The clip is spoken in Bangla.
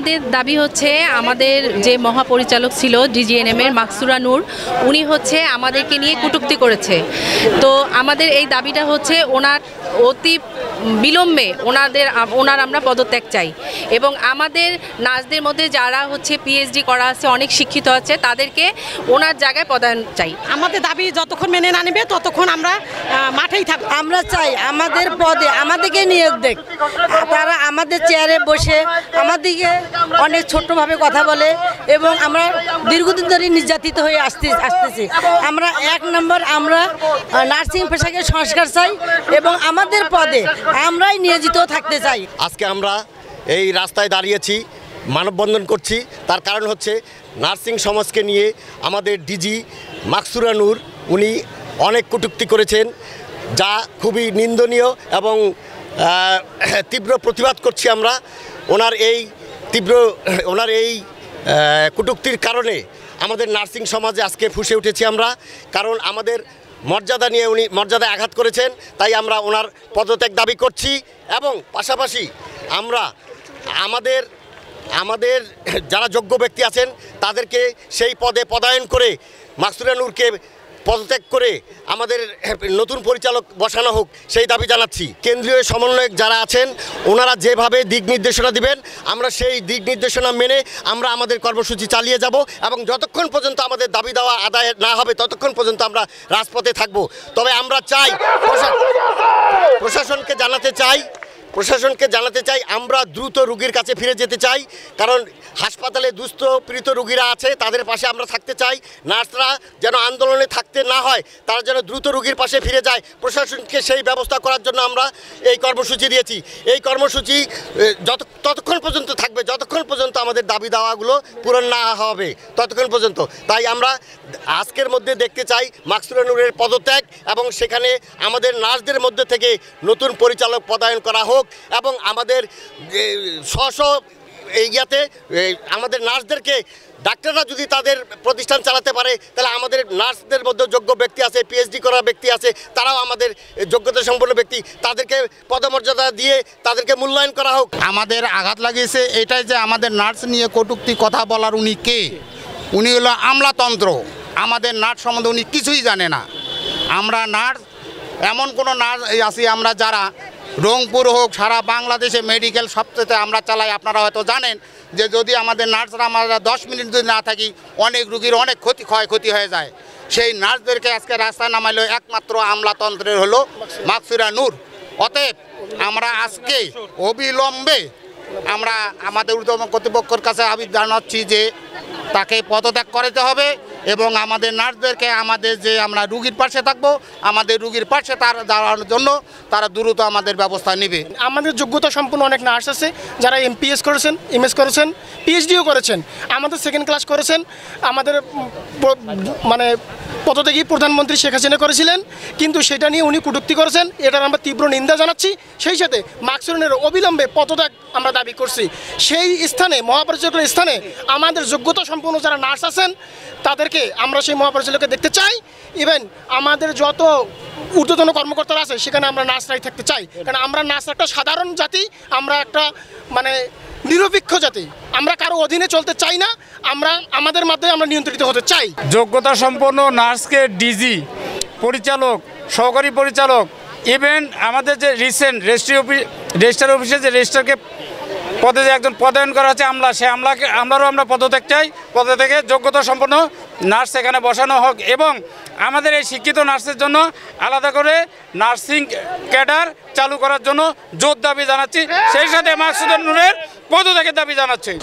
আমাদের দাবি হচ্ছে আমাদের যে মহাপরিচালক ছিল DGNM এর মাকসুরা নূর, উনি হচ্ছে আমাদেরকে নিয়ে কটূক্তি করেছে। তো আমাদের এই দাবিটা হচ্ছে ওনার অতি বিলম্বে ওনার আমরা পদত্যাগ চাই, এবং আমাদের নার্সদের মধ্যে যারা হচ্ছে PhD করা আছে, অনেক শিক্ষিত আছে, তাদেরকে ওনার জায়গায় পদায়ন চাই। আমাদের দাবি যতক্ষণ মেনে না নেবে ততক্ষণ আমরা মাঠেই থাকবো। আমরা চাই আমাদের পদে আমাদেরকে নিয়োগ দেখ, তারা আমাদের চেয়ারে বসে আমাদেরকে অনেক ছোট্টভাবে কথা বলে, এবং আমরা দীর্ঘদিন ধরে নির্যাতিত হয়ে আসতেছি। আমরা এক নম্বর আমরা নার্সিং পেশাকে সংস্কার চাই, এবং আমাদের পদে আমরাই নিয়োজিত থাকতে চাই। আজকে আমরা এই রাস্তায় দাঁড়িয়েছি, মানববন্ধন করছি, তার কারণ হচ্ছে নার্সিং সমাজকে নিয়ে আমাদের ডিজি মাকসুরা নূর উনি অনেক কটূক্তি করেছেন, যা খুবই নিন্দনীয়, এবং তীব্র প্রতিবাদ করছি আমরা ওনার এই কটূক্তির কারণে। আমাদের নার্সিং সমাজে আজকে ফুঁসে উঠেছি আমরা, কারণ আমাদের মর্যাদা নিয়ে উনি মর্যাদায় আঘাত করেছেন, তাই আমরা ওনার পদত্যাগ দাবি করছি। এবং পাশাপাশি আমরা আমাদের যারা যোগ্য ব্যক্তি আছেন তাদেরকে সেই পদে পদায়ন করে মাকসুরা নূরকে পদত্যাগ করে আমাদের নতুন পরিচালক বসানো হোক, সেই দাবি জানাচ্ছি। কেন্দ্রীয় সমন্বয়ক যারা আছেন ওনারা যেভাবে দিক নির্দেশনা দিবেন, আমরা সেই দিক নির্দেশনা মেনে আমরা আমাদের কর্মসূচি চালিয়ে যাব, এবং যতক্ষণ পর্যন্ত আমাদের দাবি দেওয়া আদায় না হবে ততক্ষণ পর্যন্ত আমরা রাজপথে থাকব। তবে আমরা চাই প্রশাসনকে জানাতে চাই আমরা দ্রুত রোগীর কাছে ফিরে যেতে চাই, কারণ হাসপাতালে দুস্থ পীড়িত রোগীরা আছে, তাদের পাশে আমরা থাকতে চাই। নার্সরা যেন আন্দোলনে থাকতে না হয়, তারা যেন দ্রুত রোগীর পাশে ফিরে যায়, প্রশাসনকে সেই ব্যবস্থা করার জন্য আমরা এই কর্মসূচি দিয়েছি। এই কর্মসূচি ততক্ষণ পর্যন্ত থাকবে যতক্ষণ পর্যন্ত আমাদের দাবি দাওয়াগুলো পূরণ না হবে, ততক্ষণ পর্যন্ত। তাই আমরা আজকের মধ্যে দেখতে চাই মাকসুরা নূরের পদত্যাগ, এবং সেখানে আমাদের নার্সদের মধ্যে থেকে নতুন পরিচালক পদায়ন করা হোক, এবং আমাদের আমাদের নার্সদেরকে, ডাক্তাররা যদি তাদের প্রতিষ্ঠান চালাতে পারে, তাহলে আমাদের নার্সদের মধ্যে যোগ্য ব্যক্তি আছে, PhD করা ব্যক্তি আছে, তারাও আমাদের যোগ্যতা সম্পন্ন ব্যক্তি, তাদেরকে পদমর্যাদা দিয়ে তাদেরকে মূল্যায়ন করা হোক। আমাদের আঘাত লাগিয়েছে এটাই যে আমাদের নার্স নিয়ে কটূক্তি কথা বলার উনি কে? উনি হলো আমলাতন্ত্র। আমাদের নার্স সম্বন্ধে উনি কিছুই জানে না। আমরা নার্স, এমন কোনো নার্স আছি আমরা যারা রংপুর হোক, সারা বাংলাদেশে মেডিকেল সবচেয়ে আমরা চালাই। আপনারা হয়তো জানেন যে যদি আমাদের নার্সরা আমরা 10 মিনিট যদি না থাকি, অনেক রুগীর অনেক ক্ষয়ক্ষতি হয়ে যায়। সেই নার্সদেরকে আজকে রাস্তায় নামাইলো একমাত্র আমলাতন্ত্রের হলো মাকসুরা নূর। অতএব আমরা আজকে অবিলম্বে আমরা আমাদের ঊর্ধ্বতন কর্তৃপক্ষের কাছে আবেদন জানাচ্ছি যে তাকে পদত্যাগ করতে হবে, এবং আমাদের নার্সদেরকে আমাদের যে আমরা রুগীর পাশে থাকবো, আমাদের রুগীর পাশে দাঁড়ানোর জন্য তারা দ্রুত আমাদের ব্যবস্থা নেবে। আমাদের যোগ্যতা সম্পন্ন অনেক নার্স আছে যারা MPS করেছেন, MS করেছেন, PhDও করেছেন, আমাদের সেকেন্ড ক্লাস করেছেন। আমাদের মানে পদত্যাগী প্রধানমন্ত্রী শেখ হাসিনা করেছিলেন, কিন্তু সেটা নিয়ে উনি কটূক্তি করেছেন, এটার আমরা তীব্র নিন্দা জানাচ্ছি। সেই সাথে মাকসুরানের অবিলম্বে পদত্যাগ আমরা দাবি করছি। সেই স্থানে, মহাপরিচালকের স্থানে আমাদের যোগ্যতা সম্পন্ন যারা নার্স আছেন তাদেরকে আমরা সেই মহাপরিচালককে দেখতে চাই। ইভেন আমাদের যত ঊর্ধ্বতন কর্মকর্তারা আছে সেখানে আমরা নার্সরাই থাকতে চাই, কারণ আমরা নার্স একটা সাধারণ জাতি, আমরা একটা মানে নিরপেক্ষ জাতি, আমরা কারো অধীনে চলতে চাই না, আমরা আমাদের মাধ্যমে আমরা নিয়ন্ত্রিত হতে চাই। যোগ্যতা সম্পন্ন নার্সকে ডিজি, পরিচালক, সহকারী পরিচালক, ইভেন আমাদের যে রিসেন্ট রেজিস্ট্রার অফিসে যে রেজিস্ট্রারকে পদে যে একজন পদায়ন করা হচ্ছে আমলারও আমরা পদত্যাগ চাই। পদত্যাগে যোগ্যতা সম্পন্ন নার্স এখানে বসানো হোক, এবং আমাদের এই শিক্ষিত নার্সের জন্য আলাদা করে নার্সিং ক্যাডার চালু করার জন্য জোর দাবি জানাচ্ছি। সেই সাথে মাকসুরা নূরের পদত্যাগের দাবি জানাচ্ছি।